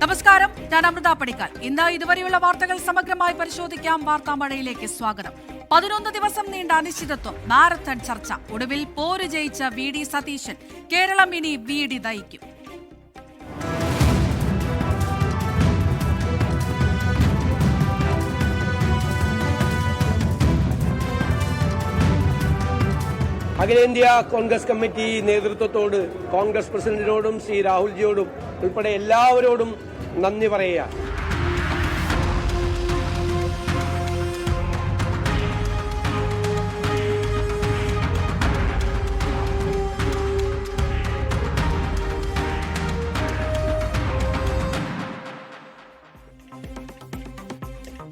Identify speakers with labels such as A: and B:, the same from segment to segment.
A: നമസ്കാരം, ഞാൻ അമൃത പണിക്കൽ. ഇന്ന് ഇതുവരെയുള്ള വാർത്തകൾ സമഗ്രമായി പരിശോധിക്കാം. വാർത്താമഴയിലേക്ക് സ്വാഗതം. 11 ദിവസം നീണ്ട അനിശ്ചിതത്വം, മാരത്തൺ ചർച്ച. ഒടുവിൽ പോര് ജയിച്ച VD സതീശൻ. കേരളം ഇനി VD നയിക്കും.
B: അഖിലേന്ത്യാ കോൺഗ്രസ് കമ്മിറ്റി നേതൃത്വത്തോട്, കോൺഗ്രസ് പ്രസിഡന്റിനോടും ശ്രീ രാഹുൽജിയോടും ഉൾപ്പെടെ എല്ലാവരോടും നന്ദി പറയുക.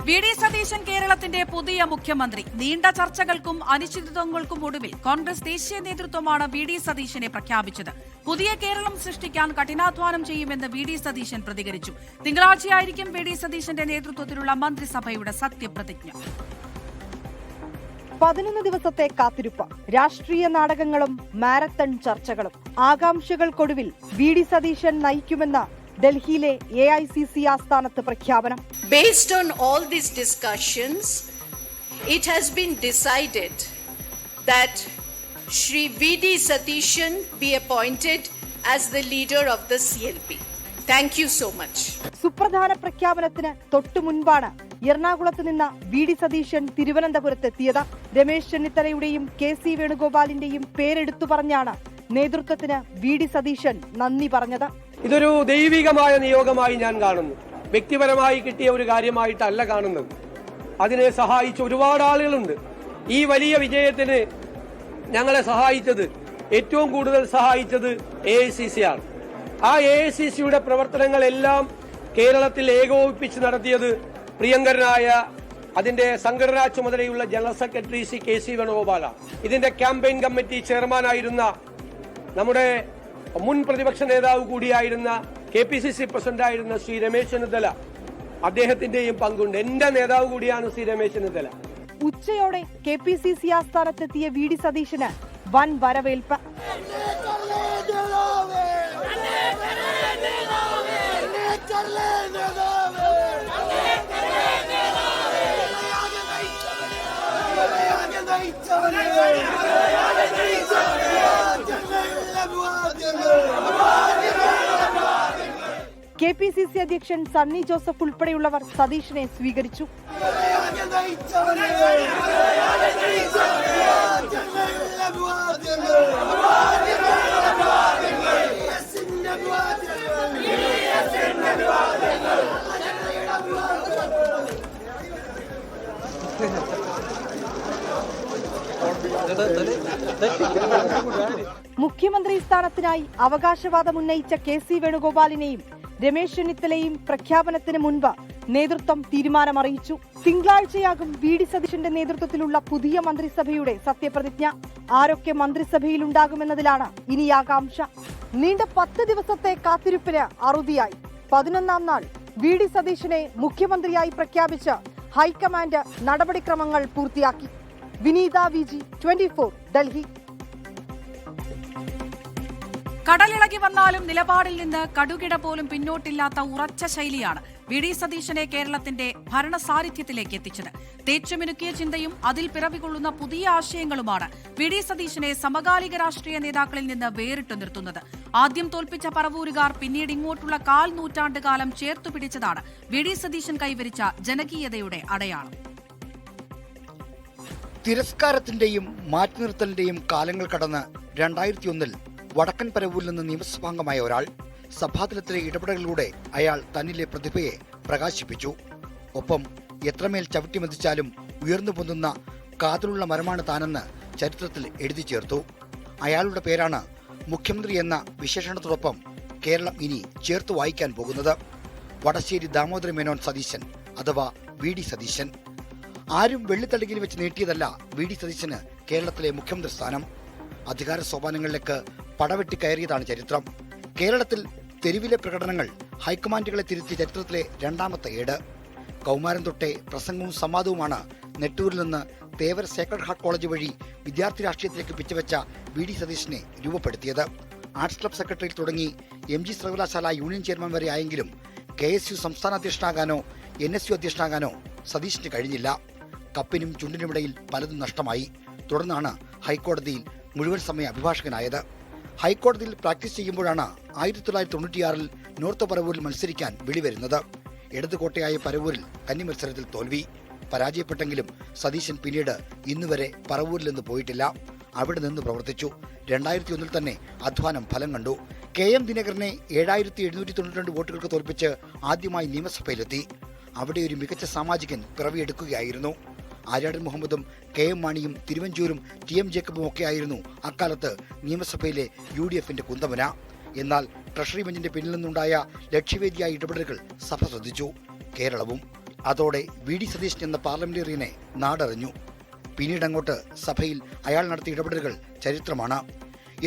A: VD സതീശൻ കേരളത്തിന്റെ പുതിയ മുഖ്യമന്ത്രി. നീണ്ട ചർച്ചകൾക്കും അനിശ്ചിതത്വങ്ങൾക്കും ഒടുവിൽ കോൺഗ്രസ് ദേശീയ നേതൃത്വമാണ് VD സതീശനെ പ്രഖ്യാപിച്ചത്. പുതിയ കേരളം സൃഷ്ടിക്കാൻ കഠിനാധ്വാനം ചെയ്യുമെന്ന് VD സതീശൻ പ്രതികരിച്ചു. തിങ്കളാഴ്ചയായിരിക്കും VD സതീശന്റെ നേതൃത്വത്തിലുള്ള മന്ത്രിസഭയുടെ സത്യപ്രതിജ്ഞ.
C: 11 ദിവസത്തെ കാത്തിരിപ്പ്, രാഷ്ട്രീയ നാടകങ്ങളും മാരത്തൺ ചർച്ചകളും. ആകാംക്ഷകൾക്കൊടുവിൽ VD സതീശൻ നയിക്കുമെന്ന് ഡൽഹിയിലെ AICC ആസ്ഥാനത്ത് പ്രഖ്യാപനം.
D: Based on all these discussions, it has been decided that Shri VD Satishan be appointed as the leader of the CLP. Thank you so much.
C: സുപ്രധാന പ്രഖ്യാപനത്തിന് തൊട്ടു മുൻപാണ് എറണാകുളത്ത് നിന്ന് VD സതീശൻ തിരുവനന്തപുരത്തെത്തിയത്. രമേശ് ചെന്നിത്തലയുടെയും KC വേണുഗോപാലിന്റെയും പേരെടുത്തു പറഞ്ഞാണ് നേതൃത്വത്തിന് VD സതീശൻ നന്ദി പറഞ്ഞത്.
B: ഇതൊരു ദൈവികമായ നിയോഗമായി ഞാൻ കാണുന്നു. വ്യക്തിപരമായി കിട്ടിയ ഒരു കാര്യമായിട്ടല്ല കാണുന്നത്. അതിനെ സഹായിച്ച ഒരുപാട് ആളുകളുണ്ട്. ഈ വലിയ വിജയത്തിന് ഞങ്ങളെ സഹായിച്ചത്, ഏറ്റവും കൂടുതൽ സഹായിച്ചത് AICC ആണ്. ആ AICCയുടെ പ്രവർത്തനങ്ങളെല്ലാം കേരളത്തിൽ ഏകോപിപ്പിച്ച് നടത്തിയത് പ്രിയങ്കരനായ അതിന്റെ സംഘടനാ ചുമതലയുള്ള ജനറൽ സെക്രട്ടറി ശ്രീ KC വേണുഗോപാലാണ്. ഇതിന്റെ ക്യാമ്പയിൻ കമ്മിറ്റി ചെയർമാനായിരുന്ന നമ്മുടെ മുൻ പ്രതിപക്ഷ നേതാവ് കൂടിയായിരുന്ന KPCC പ്രസിഡന്റായിരുന്ന ശ്രീ രമേശ് ചെന്നിത്തല, അദ്ദേഹത്തിന്റെയും പങ്കുണ്ട്. എന്റെ നേതാവ് കൂടിയാണ് ശ്രീ രമേശ് ചെന്നിത്തല.
C: ഉച്ചയോടെ KPCC ആസ്ഥാനത്തെത്തിയ VD സതീശന് വൻ വരവേൽപ്പ്. KPCC അധ്യക്ഷൻ സണ്ണി ജോസഫ് ഉൾപ്പെടെയുള്ളവർ സതീശനെ സ്വീകരിച്ചു. മുഖ്യമന്ത്രി സ്ഥാനത്തിനായി അവകാശവാദം ഉന്നയിച്ച KC വേണുഗോപാലിനെയും രമേശ് ചെന്നിത്തലയും പ്രഖ്യാപനത്തിന് മുൻപ് നേതൃത്വം തീരുമാനമറിയിച്ചു. തിങ്കളാഴ്ചയാകും VD സതീശന്റെ നേതൃത്വത്തിലുള്ള പുതിയ മന്ത്രിസഭയുടെ സത്യപ്രതിജ്ഞ. ആരൊക്കെ മന്ത്രിസഭയിലുണ്ടാകുമെന്നതിലാണ് ഇനി ആകാംക്ഷ. നീണ്ട 10 ദിവസത്തെ കാത്തിരിപ്പിന് അറുതിയായി. 11ാം നാൾ VD സതീശനെ മുഖ്യമന്ത്രിയായി പ്രഖ്യാപിച്ച് ഹൈക്കമാൻഡ് നടപടിക്രമങ്ങൾ പൂർത്തിയാക്കി. വിനീത VG, 24, ഡൽഹി.
A: കടലിളകി വന്നാലും നിലപാടിൽ നിന്ന് കടുകിട പോലും പിന്നോട്ടില്ലാത്ത ഉറച്ച ശൈലിയാണ് VD സതീശനെ കേരളത്തിന്റെ ഭരണസാരിഥ്യത്തിലേക്ക് എത്തിച്ചത്. തേച്ചുമിനുക്കിയ ചിന്തയും അതിൽ പിറവികൊള്ളുന്ന പുതിയ ആശയങ്ങളുമാണ് VD സതീശനെ സമകാലിക രാഷ്ട്രീയ നേതാക്കളിൽ നിന്ന് വേറിട്ടു നിർത്തുന്നത്. ആദ്യം തോൽപ്പിച്ച പറവൂരുകാർ പിന്നീട് ഇങ്ങോട്ടുള്ള 1/4 നൂറ്റാണ്ടുകാലം ചേർത്തുപിടിച്ചതാണ് VD സതീശൻ കൈവരിച്ച ജനകീയതയുടെ അടയാളം.
E: തിരസ്കാരത്തിന്റെയും മാറ്റിനിർത്തലിന്റെയും കാലങ്ങൾ കടന്ന് 2001 വടക്കൻ പരവൂരിൽ നിന്ന് നിയമസഭാംഗമായ ഒരാൾ സഭാതലത്തിലെ ഇടപെടലിലൂടെ അയാൾ തന്നിലെ പ്രതിഭയെ പ്രകാശിപ്പിച്ചു. ഒപ്പം എത്രമേൽ ചവിട്ടിമതിച്ചാലും ഉയർന്നു പൊന്തുന്ന കാതലുള്ള മരമാണ് താനെന്ന് ചരിത്രത്തിൽ എഴുതി ചേർത്തു. അയാളുടെ പേരാണ് മുഖ്യമന്ത്രി എന്ന വിശേഷണത്തോടൊപ്പം കേരളം ഇനി ചേർത്ത് വായിക്കാൻ പോകുന്നത്. വടശ്ശേരി ദാമോദര മേനോൻ സതീശൻ അഥവാ VD സതീശൻ. ആരും വെള്ളിത്തളികയിൽ വെച്ച് നീട്ടിയതല്ല VD സതീശന് കേരളത്തിലെ മുഖ്യമന്ത്രി സ്ഥാനം. അധികാര സോപാനങ്ങളിലേക്ക് പടവെട്ടി കയറിയതാണ് ചരിത്രം. കേരളത്തിൽ തെരുവിലെ പ്രകടനങ്ങൾ ഹൈക്കമാൻഡുകളെ തിരുത്തിയ ചരിത്രത്തിലെ 2ാമത്തെ ഏട്. കൗമാരം തൊട്ടേ പ്രസംഗവും സംവാദവുമാണ് നെട്ടൂരിൽ നിന്ന് തേവര സേക്രഡ് ഹാർട്ട് കോളേജ് വഴി വിദ്യാർത്ഥി രാഷ്ട്രീയത്തിലേക്ക് പിച്ചവെച്ച VD സതീശനെ രൂപപ്പെടുത്തിയത്. ആർട്സ് ക്ലബ് സെക്രട്ടറിയിൽ തുടങ്ങി MG സർവകലാശാല യൂണിയൻ ചെയർമാൻ വരെ ആയെങ്കിലും KSU സംസ്ഥാന അധ്യക്ഷനാകാനോ NSU അധ്യക്ഷനാകാനോ സതീശന് കഴിഞ്ഞില്ല. കപ്പിനും ചുണ്ടിനുമിടയിൽ പലതും നഷ്ടമായി. തുടർന്നാണ് ഹൈക്കോടതിയിൽ മുഴുവൻ സമയ അഭിഭാഷകനായത്. ഹൈക്കോടതിയിൽ പ്രാക്ടീസ് ചെയ്യുമ്പോഴാണ് 1996 നോർത്ത് പരവൂരിൽ മത്സരിക്കാൻ വിളിവരുന്നത്. ഇടതുകോട്ടയായ പരവൂരിൽ കന്നി മത്സരത്തിൽ തോൽവി. പരാജയപ്പെട്ടെങ്കിലും സതീശൻ പിന്നീട് ഇന്നുവരെ പറവൂരിൽ നിന്ന് പോയിട്ടില്ല. അവിടെ നിന്ന് പ്രവർത്തിച്ചു. 2001 തന്നെ അധ്വാനം ഫലം കണ്ടു. KM ദിനകരനെ 7792 വോട്ടുകൾക്ക് തോൽപ്പിച്ച് ആദ്യമായി നിയമസഭയിലെത്തി. അവിടെ ഒരു മികച്ച സാമാജികൻ പിറവിയെടുക്കുകയായിരുന്നു. ആര്യാടൻ മുഹമ്മദും KM മാണിയും തിരുവഞ്ചൂരും TM ജേക്കബും ഒക്കെയായിരുന്നു അക്കാലത്ത് നിയമസഭയിലെ UDFന്റെ കുന്തമന. എന്നാൽ ട്രഷറി ബെഞ്ചിന്റെ പിന്നിൽ നിന്നുണ്ടായ ലക്ഷ്യവേദിയായ ഇടപെടലുകൾ സഭ ശ്രദ്ധിച്ചു, കേരളവും. അതോടെ VD സതീശൻ എന്ന പാർലമെന്റേറിയനെ നാടറിഞ്ഞു. പിന്നീടങ്ങോട്ട് സഭയിൽ അയാൾ നടത്തിയ ഇടപെടലുകൾ ചരിത്രമാണ്.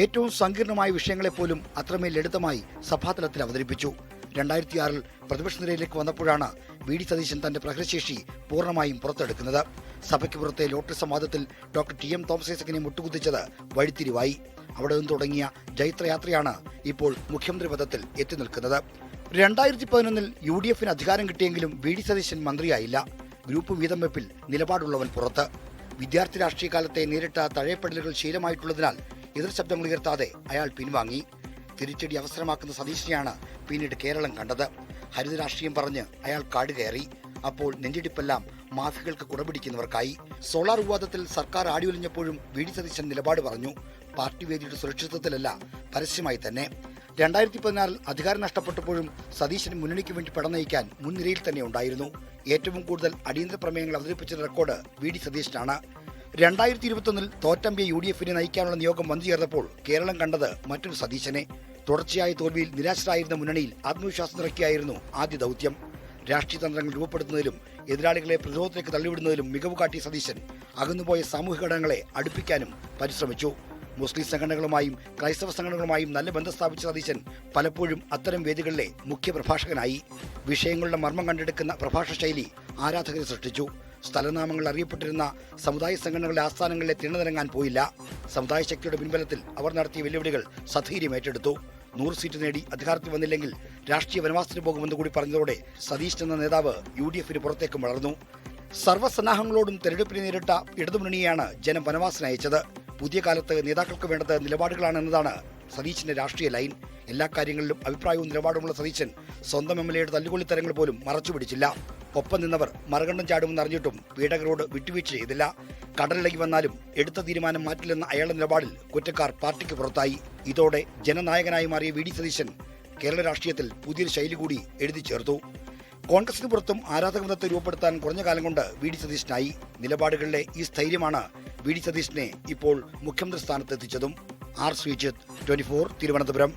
E: ഏറ്റവും സങ്കീർണമായ വിഷയങ്ങളെപ്പോലും അത്രമേൽ ലളിതമായി സഭാതലത്തിൽ അവതരിപ്പിച്ചു. 2006 പ്രതിപക്ഷ നിരയിലേക്ക് വന്നപ്പോഴാണ് VD സതീശൻ തന്റെ പ്രഹരശേഷി പൂർണ്ണമായും പുറത്തെടുക്കുന്നത്. സഭയ്ക്ക് പുറത്തെ ലോട്ടറി സംവാദത്തിൽ ഡോക്ടർ TM തോമസ് ഐസക്കിനെ മുട്ടുകുത്തിച്ചത് വഴിത്തിരിവായി. അവിടെ നിന്ന് തുടങ്ങിയ ജൈത്രയാത്രയാണ് ഇപ്പോൾ മുഖ്യമന്ത്രി പദത്തിൽ എത്തി നിൽക്കുന്നത്. 2011 UDFന് അധികാരം കിട്ടിയെങ്കിലും VD സതീശൻ മന്ത്രിയായില്ല. ഗ്രൂപ്പ് വീതം വെപ്പിൽ നിലപാടുള്ളവൻ പുറത്ത്. വിദ്യാർത്ഥി രാഷ്ട്രീയ കാലത്തെ നേരിട്ട തഴയപ്പെടലുകൾ ശീലമായിട്ടുള്ളതിനാൽ എതിർ ശബ്ദങ്ങൾ ഉയർത്താതെ അയാൾ പിൻവാങ്ങി. തിരിച്ചടി അവസരമാക്കുന്ന സതീശനെയാണ് പിന്നീട് കേരളം കണ്ടത്. ഹരിത രാഷ്ട്രീയം പറഞ്ഞ് അയാൾ കാടുകയറി. അപ്പോൾ നെഞ്ചിടിപ്പെല്ലാം മാഫികൾക്ക് കുടപിടിക്കുന്നവർക്കായി. സോളാർ വിവാദത്തിൽ സർക്കാർ ആടിയൊലിഞ്ഞപ്പോഴും VD സതീശൻ നിലപാട് പറഞ്ഞു. പാർട്ടി വേദിയുടെ സുരക്ഷിതത്വത്തിലല്ല, പരസ്യമായി തന്നെ. 2016 അധികാരം നഷ്ടപ്പെട്ടപ്പോഴും സതീശന് മുന്നണിക്ക് വേണ്ടി പടനയിക്കാൻ മുൻനിരയിൽ തന്നെ ഉണ്ടായിരുന്നു. ഏറ്റവും കൂടുതൽ അടിയന്തര പ്രമേയങ്ങൾ അവതരിപ്പിച്ച റെക്കോർഡ് VD സതീശനാണ്. 2021 തോറ്റമ്പിയ UDFനെ നയിക്കാനുള്ള നിയോഗം വന്നു ചേർന്നപ്പോൾ കേരളം കണ്ടത് മറ്റൊരു സതീശനെ. തുടർച്ചയായ തോൽവിയിൽ നിരാശരായിരുന്ന മുന്നണിയിൽ ആത്മവിശ്വാസം നിറയ്ക്കുകയായിരുന്നു ആദ്യ ദൗത്യം. രാഷ്ട്രീയ തന്ത്രങ്ങൾ രൂപപ്പെടുത്തുന്നതിലും എതിരാളികളെ പ്രതിരോധത്തിലേക്ക് തള്ളിവിടുന്നതിലും മികവ് കാട്ടിയ സതീശൻ അകന്നുപോയ സാമൂഹിക ഘടകങ്ങളെ അടുപ്പിക്കാനും പരിശ്രമിച്ചു. മുസ്ലിം സംഘടനകളുമായും ക്രൈസ്തവ സംഘടനകളുമായും നല്ല ബന്ധം സ്ഥാപിച്ച സതീശൻ പലപ്പോഴും അത്തരം വേദികളിലെ മുഖ്യ പ്രഭാഷകനായി. വിഷയങ്ങളുടെ മർമ്മം കണ്ടെടുക്കുന്ന പ്രഭാഷണ ശൈലി ആരാധകരെ സൃഷ്ടിച്ചു. സ്ഥലനാമങ്ങൾ അറിയപ്പെട്ടിരുന്ന സമുദായ സംഘടനകളുടെ ആസ്ഥാനങ്ങളിലെ തിണ്ണനിറങ്ങാൻ പോയില്ല. സമുദായ ശക്തിയുടെ പിൻബലത്തിൽ അവർ നടത്തിയ വെല്ലുവിളികൾ സധൈര്യം ഏറ്റെടുത്തു. 100 സീറ്റ് നേടി അധികാരത്തിൽ വന്നില്ലെങ്കിൽ രാഷ്ട്രീയ വനവാസത്തിന് പോകുമെന്ന് കൂടി പറഞ്ഞതോടെ സതീശൻ എന്ന നേതാവ് UDFന് പുറത്തേക്ക് വളർന്നു. സർവ്വസന്നാഹങ്ങളോടും തെരഞ്ഞെടുപ്പിനെ നേരിട്ട ഇടതുമുന്നണിയെയാണ് ജനം വനവാസനയച്ചത്. പുതിയ കാലത്ത് നേതാക്കൾക്ക് വേണ്ടത് നിലപാടുകളാണ് എന്നതാണ് സതീശന്റെ രാഷ്ട്രീയ ലൈൻ. എല്ലാ കാര്യങ്ങളിലും അഭിപ്രായവും നിലപാടുമുള്ള സതീശൻ സ്വന്തം MLAയുടെ തല്ലുകൊള്ളിത്തരങ്ങൾ പോലും മറച്ചുപിടിച്ചില്ല. ഒപ്പം നിന്നവർ മറുകണ്ഠം ചാടുമെന്ന് അറിഞ്ഞിട്ടും പീഡകരോട് വിട്ടുവീഴ്ച ചെയ്തില്ല. കടലിളകി വന്നാലും എടുത്ത തീരുമാനം മാറ്റില്ലെന്ന അയാളുടെ നിലപാടിൽ കുറ്റക്കാർ പാർട്ടിക്ക് പുറത്തായി. ഇതോടെ ജനനായകനായി മാറിയ VD സതീശൻ കേരള രാഷ്ട്രീയത്തിൽ പുതിയൊരു ശൈലി കൂടി എഴുതി ചേർത്തു. കോൺഗ്രസിന് പുറത്തും ആരാധകവൃന്ദത്തെ രൂപപ്പെടുത്താൻ കുറഞ്ഞ കാലം കൊണ്ട് VD സതീശനായി. നിലപാടുകളിലെ ഈ സ്ഥൈര്യമാണ് VD സതീശനെ ഇപ്പോൾ മുഖ്യമന്ത്രി സ്ഥാനത്ത് എത്തിച്ചതും. R. Sreejith, 24, Thiruvananthapuram.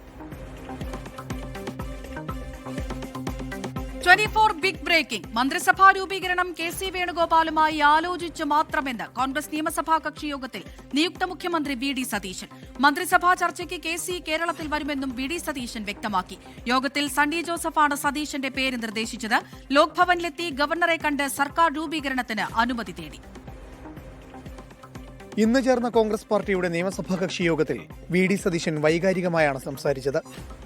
A: 24 big breaking. മന്ത്രിസഭാ രൂപീകരണം KC വേണുഗോപാലുമായി ആലോചിച്ച് മാത്രമെന്ന് കോൺഗ്രസ് നിയമസഭാ കക്ഷി യോഗത്തിൽ നിയുക്ത മുഖ്യമന്ത്രി VD സതീശൻ. മന്ത്രിസഭാ ചർച്ചയ്ക്ക് KC കേരളത്തിൽ വരുമെന്നും VD സതീശൻ വ്യക്തമാക്കി. യോഗത്തിൽ സണ്ണി ജോസഫാണ് സതീശന്റെ പേര് നിർദ്ദേശിച്ചത്. ലോക്ഭവനിലെത്തി ഗവർണറെ കണ്ട് സർക്കാർ രൂപീകരണത്തിന് അനുമതി തേടി.
F: ഇന്ന് ചേർന്ന കോൺഗ്രസ് പാർട്ടിയുടെ നിയമസഭാ കക്ഷി യോഗത്തിൽ VD സതീശൻ വൈകാരികമായാണ് സംസാരിച്ചത്.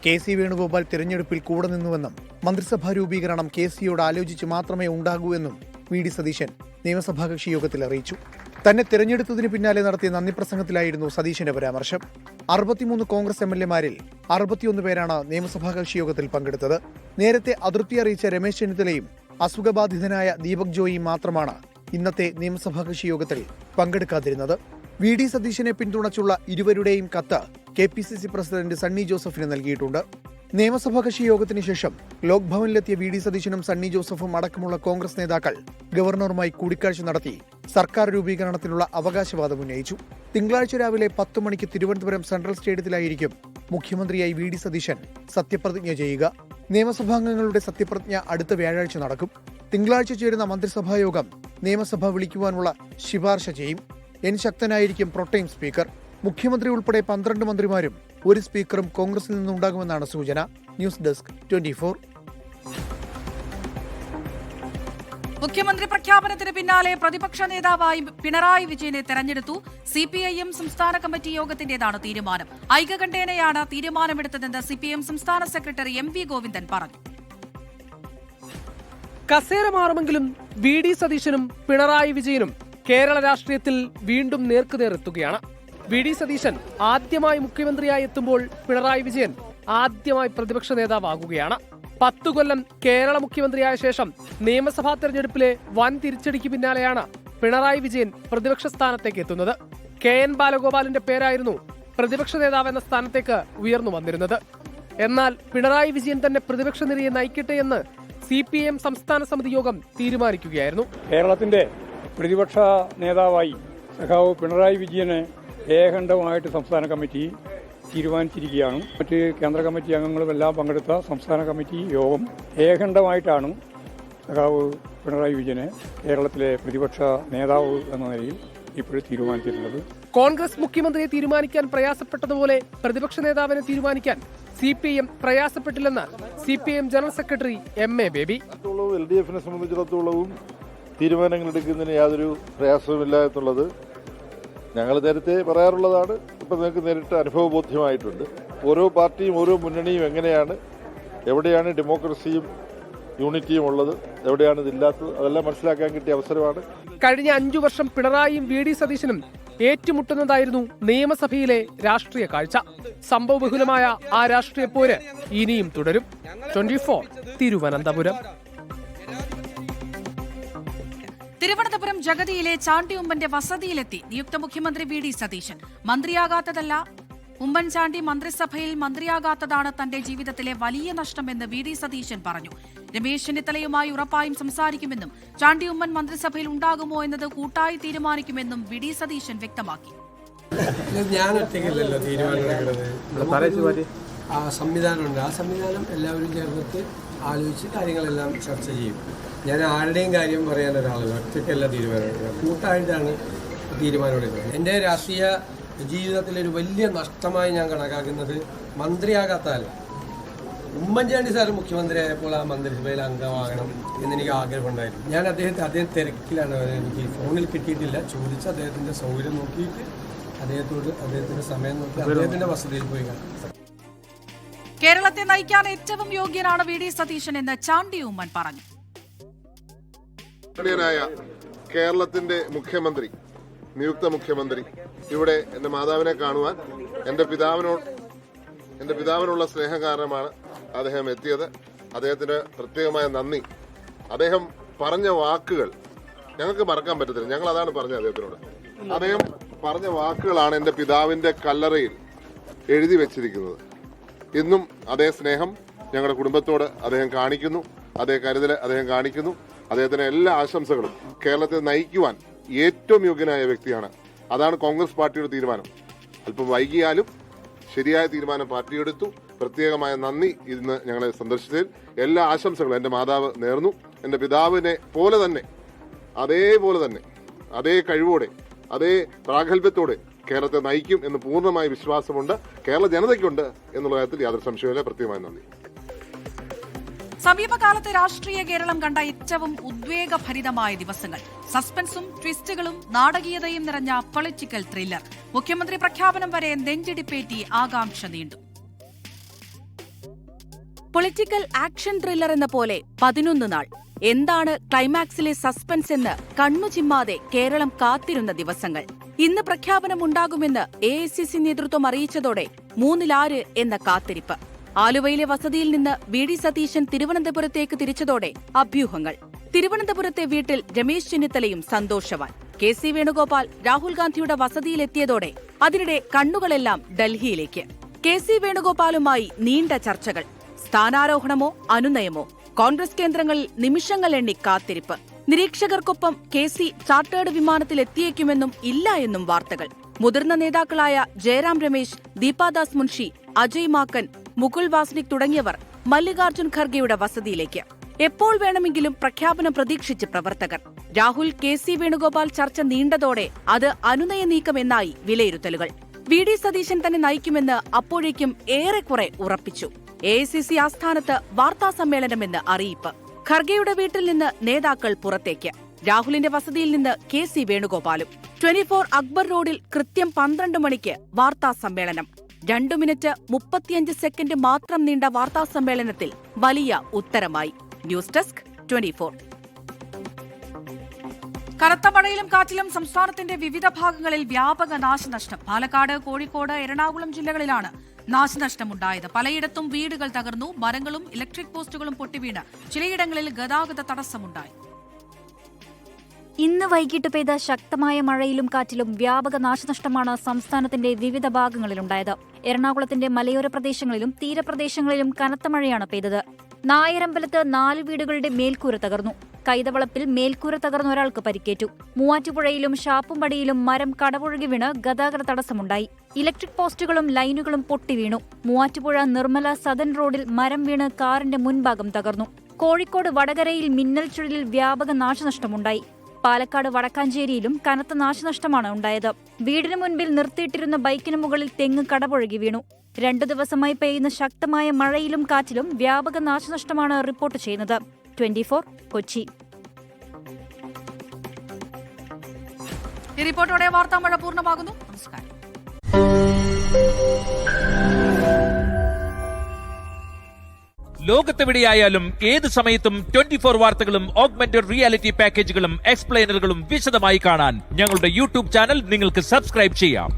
F: KC വേണുഗോപാൽ തിരഞ്ഞെടുപ്പിൽ കൂടെ നിന്നുവെന്നും മന്ത്രിസഭാ രൂപീകരണം KCയോട് ആലോചിച്ച് മാത്രമേ ഉണ്ടാകൂ എന്നും VD സതീശൻ നിയമസഭാ കക്ഷി യോഗത്തിൽ അറിയിച്ചു. തന്നെ തിരഞ്ഞെടുത്തതിന് പിന്നാലെ നടത്തിയ നന്ദി പ്രസംഗത്തിലായിരുന്നു സതീശന്റെ പരാമർശം. 63 കോൺഗ്രസ് MLAമാരിൽ 61 പേരാണ് നിയമസഭാ കക്ഷി യോഗത്തിൽ പങ്കെടുത്തത്. നേരത്തെ അതൃപ്തി അറിയിച്ച രമേശ് ചെന്നിത്തലയും അസുഖബാധിതനായ ദീപക് ജോയിയും മാത്രമാണ് ഇന്നത്തെ നിയമസഭാ കക്ഷി യോഗത്തിൽ പങ്കെടുക്കാതിരുന്നത്. VD സതീശനെ പിന്തുണച്ചുള്ള ഇരുവരുടെയും കത്ത് KPCC പ്രസിഡന്റ് സണ്ണി ജോസഫിന് നൽകിയിട്ടുണ്ട്. നിയമസഭാ കക്ഷി യോഗത്തിന് ശേഷം ലോക്ഭവനിലെത്തിയ VD സതീശനും സണ്ണി ജോസഫും അടക്കമുള്ള കോൺഗ്രസ് നേതാക്കൾ ഗവർണറുമായി കൂടിക്കാഴ്ച നടത്തി സർക്കാർ രൂപീകരണത്തിനുള്ള അവകാശവാദം ഉന്നയിച്ചു. തിങ്കളാഴ്ച രാവിലെ 10 മണിക്ക് തിരുവനന്തപുരം സെൻട്രൽ സ്റ്റേഡിയത്തിലായിരിക്കും മുഖ്യമന്ത്രിയായി VD സതീശൻ സത്യപ്രതിജ്ഞ ചെയ്യുക. നിയമസഭാംഗങ്ങളുടെ സത്യപ്രതിജ്ഞ അടുത്ത വ്യാഴാഴ്ച നടക്കും. തിങ്കളാഴ്ച ചേരുന്ന മന്ത്രിസഭാ യോഗം നിയമസഭ വിളിക്കുവാനുള്ള ശുപാർശ ചെയ്യും. N. ശക്തനായിരിക്കും പ്രോട്ടേം സ്പീക്കർ. മുഖ്യമന്ത്രി ഉൾപ്പെടെ 12 മന്ത്രിമാരും ഒരു സ്പീക്കറും കോൺഗ്രസിൽ നിന്നുണ്ടാകുമെന്നാണ് സൂചന. News desk 24.
A: മുഖ്യമന്ത്രി പ്രഖ്യാപനത്തിന് പിന്നാലെ പ്രതിപക്ഷ നേതാവായി പിണറായി വിജയനെ തെരഞ്ഞെടുത്തു. CPIM സംസ്ഥാന കമ്മിറ്റി യോഗത്തിന്റേതാണ് തീരുമാനം. ഐകകണ്ഠേനയാണ് തീരുമാനമെടുത്തതെന്ന് CPM സംസ്ഥാന സെക്രട്ടറി MV ഗോവിന്ദൻ പറഞ്ഞു.
G: കസേര മാറുമെങ്കിലും വി.ഡി. സതീശനും പിണറായി വിജയനും കേരള രാഷ്ട്രീയത്തിൽ വീണ്ടും നേർക്കുനേർ എത്തുകയാണ്. വി.ഡി. സതീശൻ ആദ്യമായി മുഖ്യമന്ത്രിയായി എത്തുമ്പോൾ പിണറായി വിജയൻ ആദ്യമായി പ്രതിപക്ഷ നേതാവാകുകയാണ്. 10 കൊല്ലം കേരള മുഖ്യമന്ത്രിയായ ശേഷം നിയമസഭാ തെരഞ്ഞെടുപ്പിലെ വൻ തിരിച്ചടിക്ക് പിന്നാലെയാണ് പിണറായി വിജയൻ പ്രതിപക്ഷ സ്ഥാനത്തേക്ക് എത്തുന്നത്. കെ.എൻ. ബാലഗോപാലിന്റെ പേരായിരുന്നു പ്രതിപക്ഷ നേതാവ് എന്ന സ്ഥാനത്തേക്ക് ഉയർന്നു വന്നിരുന്നത്. എന്നാൽ പിണറായി വിജയൻ തന്നെ പ്രതിപക്ഷ നിരയെ നയിക്കട്ടെ എന്ന് CPIM സംസ്ഥാന സമിതി യോഗം തീരുമാനിക്കുകയായിരുന്നു.
H: കേരളത്തിന്റെ പ്രതിപക്ഷ നേതാവായി സഖാവ് പിണറായി വിജയനെ ഏകണ്ഠമായിട്ട് സംസ്ഥാന കമ്മിറ്റി തീരുമാനിച്ചിരിക്കുകയാണ്. മറ്റ് കേന്ദ്ര കമ്മിറ്റി അംഗങ്ങളുമെല്ലാം പങ്കെടുത്ത സംസ്ഥാന കമ്മിറ്റി യോഗം ഏകണ്ഠമായിട്ടാണ് സഖാവ് പിണറായി വിജയനെ കേരളത്തിലെ പ്രതിപക്ഷ നേതാവ് എന്ന നിലയിൽ ഇപ്പോഴും തീരുമാനിച്ചിട്ടുള്ളത്.
G: കോൺഗ്രസ് മുഖ്യമന്ത്രിയെ തീരുമാനിക്കാൻ പ്രയാസപ്പെട്ടതുപോലെ പ്രതിപക്ഷ നേതാവിനെ തീരുമാനിക്കാൻ CPIM പ്രയാസപ്പെട്ടില്ലെന്ന് CPIM general secretary M.A. Baby.
I: LDFനെ സംബന്ധിച്ചിടത്തോളവും തീരുമാനങ്ങൾ എടുക്കുന്നതിന് യാതൊരു പ്രയാസവുമില്ല എന്നുള്ളത് ഞങ്ങൾ നേരത്തെ പറയാറുള്ളതാണ്. ഇപ്പം നിങ്ങൾക്ക് നേരിട്ട് അനുഭവബോധ്യമായിട്ടുണ്ട്. ഓരോ പാർട്ടിയും ഓരോ മുന്നണിയും എങ്ങനെയാണ്, എവിടെയാണ് ഡെമോക്രസിയും യൂണിറ്റിയും ഉള്ളത്, എവിടെയാണ് ഇതില്ലാത്തത്, അതെല്ലാം മനസ്സിലാക്കാൻ കിട്ടിയ അവസരമാണ്.
G: കഴിഞ്ഞ 5 വർഷം പിണറായിയും വി.ഡി. സതീശനും ഏറ്റുമുട്ടുന്നതായിരുന്നു നിയമസഭയിലെ രാഷ്ട്രീയ കാഴ്ച. സംഭവബഹുലമായ ആ രാഷ്ട്രീയ പോര് ഇനിയും തുടരും. 24 തിരുവനന്തപുരം.
A: തിരുവനന്തപുരം ജഗതിയിലെ ചാണ്ടി ഉമ്മന്റെ വസതിയിലെത്തി നിയുക്ത മുഖ്യമന്ത്രി വി.ഡി. സതീശൻ. മന്ത്രിയാകാത്തതല്ല, ഉമ്മൻചാണ്ടി മന്ത്രിസഭയിൽ മന്ത്രിയാകാത്തതാണ് തന്റെ ജീവിതത്തിലെ വലിയ നഷ്ടമെന്ന് വി.ഡി. സതീശൻ പറഞ്ഞു. രമേശ് ചെന്നിത്തലയുമായി ഉറപ്പായും സംസാരിക്കുമെന്നും ചാണ്ടി ഉമ്മൻ മന്ത്രിസഭയിൽ ഉണ്ടാകുമോ എന്നത് കൂട്ടായി തീരുമാനിക്കുമെന്നും വി.ഡി. സതീശൻ വ്യക്തമാക്കി.
B: ഞാൻ ഒറ്റയ്ക്കല്ലല്ലോ തീരുമാനമെടുക്കുന്നത്. ആ സംവിധാനമുണ്ട്. ആ സംവിധാനം എല്ലാവരും ചേർന്നിട്ട് ആലോചിച്ച് കാര്യങ്ങളെല്ലാം ചർച്ച ചെയ്യും. ഞാൻ ആരുടെയും കാര്യം പറയാൻ ഒരാളല്ല, ഒറ്റയ്ക്കല്ല തീരുമാനമെടുക്കുന്നത്, കൂട്ടായിട്ടാണ് തീരുമാനമെടുക്കുന്നത്. എൻ്റെ രാഷ്ട്രീയ ജീവിതത്തിലൊരു വലിയ നഷ്ടമായി ഞാൻ കണക്കാക്കുന്നത് മന്ത്രിയാകാത്തതല്ല. ഉമ്മൻചാണ്ടി സാറ് മുഖ്യമന്ത്രിയായപ്പോൾ ആ മന്ത്രിസഭയിൽ അംഗമാകണം എന്നെനിക്ക് ആഗ്രഹമുണ്ടായിരുന്നു. ഞാൻ അദ്ദേഹം തിരക്കിലാണ്, എനിക്ക് ഫോണിൽ കിട്ടിയിട്ടില്ല. ചോദിച്ച് അദ്ദേഹത്തിൻ്റെ സൗകര്യം നോക്കിയിട്ട് അദ്ദേഹത്തിന്റെ സമയം നോക്കി അദ്ദേഹത്തിന്റെ വസതിയിൽ പോയി കാണാം.
A: കേരളത്തെ നയിക്കാൻ ഏറ്റവും യോഗ്യനാണ് വി.ഡി. സതീശൻ എന്ന് ചാണ്ടി ഉമ്മൻ പറഞ്ഞു.
J: കേരളത്തിന്റെ മുഖ്യമന്ത്രി, നിയുക്ത മുഖ്യമന്ത്രി ഇവിടെ എന്റെ മാതാവിനെ കാണുവാൻ എന്റെ പിതാവിനുള്ള സ്നേഹം കാരണമാണ് അദ്ദേഹം എത്തിയത്. അദ്ദേഹത്തിന് പ്രത്യേകമായ നന്ദി. അദ്ദേഹം പറഞ്ഞ വാക്കുകൾ ഞങ്ങൾക്ക് മറക്കാൻ പറ്റത്തില്ല. ഞങ്ങൾ അതാണ് പറഞ്ഞത് അദ്ദേഹത്തിനോട്. അദ്ദേഹം പറഞ്ഞ വാക്കുകളാണ് എന്റെ പിതാവിന്റെ കല്ലറയിൽ എഴുതി വെച്ചിരിക്കുന്നത്. ഇന്നും അതേ സ്നേഹം ഞങ്ങളുടെ കുടുംബത്തോട് അദ്ദേഹം കാണിക്കുന്നു, അതേ കരുതൽ അദ്ദേഹം കാണിക്കുന്നു. അദ്ദേഹത്തിന് എല്ലാ ആശംസകളും. കേരളത്തെ നയിക്കുവാൻ ഏറ്റവും യോഗ്യനായ വ്യക്തിയാണ്. അതാണ് കോൺഗ്രസ് പാർട്ടിയുടെ തീരുമാനം. അല്പം വൈകിയാലും ശരിയായ തീരുമാനം പാർട്ടി എടുത്തു. പ്രത്യേകമായ നന്ദി ഇന്ന് ഞങ്ങളെ സന്ദർശിച്ചതിൽ. എല്ലാ ആശംസകളും എന്റെ മാതാവ് നേർന്നു. എന്റെ പിതാവിനെ പോലെ തന്നെ, അതേപോലെ തന്നെ, അതേ കഴിവോടെ, അതേ പ്രാഗൽഭ്യത്തോടെ കേരളത്തെ നയിക്കും എന്ന് പൂർണ്ണമായ വിശ്വാസമുണ്ട്. കേരള ജനതയ്ക്കുണ്ട് എന്നുള്ള കാര്യത്തിൽ യാതൊരു സംശയമില്ല. പ്രത്യേകമായ നന്ദി.
A: സമീപകാലത്ത് രാഷ്ട്രീയ കേരളം കണ്ട ഏറ്റവും ഉദ്വേഗഭരിതമായ ദിവസങ്ങൾ. സസ്പെൻസും ട്വിസ്റ്റുകളും നാടകീയതയും നിറഞ്ഞ പൊളിറ്റിക്കൽ ത്രില്ലർ. മുഖ്യമന്ത്രി പ്രഖ്യാപനം വരെ നെഞ്ചിടിപ്പേറ്റി ആകാംക്ഷ നീണ്ടു. പൊളിറ്റിക്കൽ ആക്ഷൻ ത്രില്ലർ എന്ന പോലെ 11 നാൾ. എന്താണ് ക്ലൈമാക്സിലെ സസ്പെൻസ് എന്ന് കണ്ണു ചിമ്മാതെ കേരളം കാത്തിരുന്ന ദിവസങ്ങൾ. ഇന്ന് പ്രഖ്യാപനമുണ്ടാകുമെന്ന് AICC നേതൃത്വം അറിയിച്ചതോടെ 3-ൽ എന്ന കാത്തിരിപ്പ്. ആലുവയിലെ വസതിയിൽ നിന്ന് വി.ഡി. സതീശൻ തിരുവനന്തപുരത്തേക്ക് തിരിച്ചതോടെ അഭ്യൂഹങ്ങൾ. തിരുവനന്തപുരത്തെ വീട്ടിൽ രമേശ് ചെന്നിത്തലയും സന്തോഷവാൻ. കെ.സി. വേണുഗോപാൽ രാഹുൽ ഗാന്ധിയുടെ വസതിയിലെത്തിയതോടെ അതിനിടെ കണ്ണുകളെല്ലാം ഡൽഹിയിലേക്ക്. കെ.സി. വേണുഗോപാലുമായി നീണ്ട ചർച്ചകൾ. സ്ഥാനാരോഹണമോ അനുനയമോ? കോൺഗ്രസ് കേന്ദ്രങ്ങളിൽ നിമിഷങ്ങൾ എണ്ണി കാത്തിരിപ്പ്. നിരീക്ഷകർക്കൊപ്പം കെ.സി. ചാർട്ടേഡ് വിമാനത്തിൽ എത്തിയേക്കുമെന്നും ഇല്ല എന്നും വാർത്തകൾ. മുതിർന്ന നേതാക്കളായ ജയറാം രമേശ്, ദീപാദാസ് മുൻഷി, അജയ് മാക്കൻ, മുകുൾ വാസ്നിക് തുടങ്ങിയവർ മല്ലികാർജ്ജുൻ ഖർഗെയുടെ വസതിയിലേക്ക്. എപ്പോൾ വേണമെങ്കിലും പ്രഖ്യാപനം പ്രതീക്ഷിച്ച് പ്രവർത്തകർ. രാഹുൽ കെ.സി. വേണുഗോപാൽ ചർച്ച നീണ്ടതോടെ അത് അനുനയ നീക്കമെന്നായി വിലയിരുത്തലുകൾ. വി.ഡി. സതീശൻ തന്നെ നയിക്കുമെന്ന് അപ്പോഴേക്കും ഏറെക്കുറെ ഉറപ്പിച്ചു. AICC ആസ്ഥാനത്ത് വാർത്താസമ്മേളനമെന്ന് അറിയിപ്പ്. ഖർഗെയുടെ വീട്ടിൽ നിന്ന് നേതാക്കൾ പുറത്തേക്ക്. രാഹുലിന്റെ വസതിയിൽ നിന്ന് കെ.സി. വേണുഗോപാലും. 24 അക്ബർ റോഡിൽ കൃത്യം 12 മണിക്ക് വാർത്താസമ്മേളനം. 2 മിനിറ്റ് 35 സെക്കൻഡ് മാത്രം നീണ്ട വാർത്താസമ്മേളനത്തിൽ വലിയ ഉത്തരമായി. News desk 24. കനത്ത മഴയിലും കാറ്റിലും സംസ്ഥാനത്തിന്റെ വിവിധ ഭാഗങ്ങളിൽ വ്യാപക നാശനഷ്ടം. പാലക്കാട്, കോഴിക്കോട്, എറണാകുളം ജില്ലകളിലാണ് നാശനഷ്ടമുണ്ടായത്. പലയിടത്തും വീടുകൾ തകർന്നു. മരങ്ങളും ഇലക്ട്രിക് പോസ്റ്റുകളും പൊട്ടിവീണ് ചിലയിടങ്ങളിൽ ഗതാഗത തടസ്സമുണ്ടായി.
K: ഇന്ന് വൈകിട്ട് പെയ്ത ശക്തമായ മഴയിലും കാറ്റിലും വ്യാപക നാശനഷ്ടമാണ് സംസ്ഥാനത്തിന്റെ വിവിധ ഭാഗങ്ങളിലുണ്ടായത്. എറണാകുളത്തിന്റെ മലയോര പ്രദേശങ്ങളിലും തീരപ്രദേശങ്ങളിലും കനത്ത മഴയാണ് പെയ്തത്. നായരമ്പലത്ത് 4 വീടുകളുടെ മേൽക്കൂര തകർന്നു. കൈതവളപ്പിൽ മേൽക്കൂര തകർന്ന ഒരാൾക്ക് പരിക്കേറ്റു. മൂവാറ്റുപുഴയിലും ഷാപ്പുംപടിയിലും മരം കടപുഴകി വീണ് ഗതാഗത തടസ്സമുണ്ടായി. ഇലക്ട്രിക് പോസ്റ്റുകളും ലൈനുകളും പൊട്ടിവീണു. മൂവാറ്റുപുഴ നിർമ്മല സദൻ റോഡിൽ മരം വീണ് കാറിന്റെ മുൻഭാഗം തകർന്നു. കോഴിക്കോട് വടകരയിൽ മിന്നൽ ചുഴലിൽ വ്യാപക നാശനഷ്ടമുണ്ടായി. പാലക്കാട് വടക്കാഞ്ചേരിയിലും കനത്ത നാശനഷ്ടമാണ് ഉണ്ടായത്. വീടിന് മുൻപിൽ നിർത്തിയിട്ടിരുന്ന ബൈക്കിന് മുകളിൽ തെങ്ങ് കടപുഴകി വീണു. 2 ദിവസമായി പെയ്യുന്ന ശക്തമായ മഴയിലും കാറ്റിലും വ്യാപക നാശനഷ്ടമാണ് റിപ്പോർട്ട് ചെയ്യുന്നത്. 24 കൊച്ചി.
A: ഈ റിപ്പോർട്ടോടെ വാർത്താമഴ പൂർണ്ണമാകുന്നു. നമസ്കാരം.
L: ലോകത്തെവിടെയായാലും ഏത് സമയത്തും 24 വാർത്തകളും ഓഗ്മെന്റഡ് റിയാലിറ്റി പാക്കേജുകളും എക്സ്പ്ലെയിനറുകളും വിശദമായി കാണാൻ ഞങ്ങളുടെ യൂട്യൂബ് ചാനൽ നിങ്ങൾക്ക് സബ്സ്ക്രൈബ് ചെയ്യാം.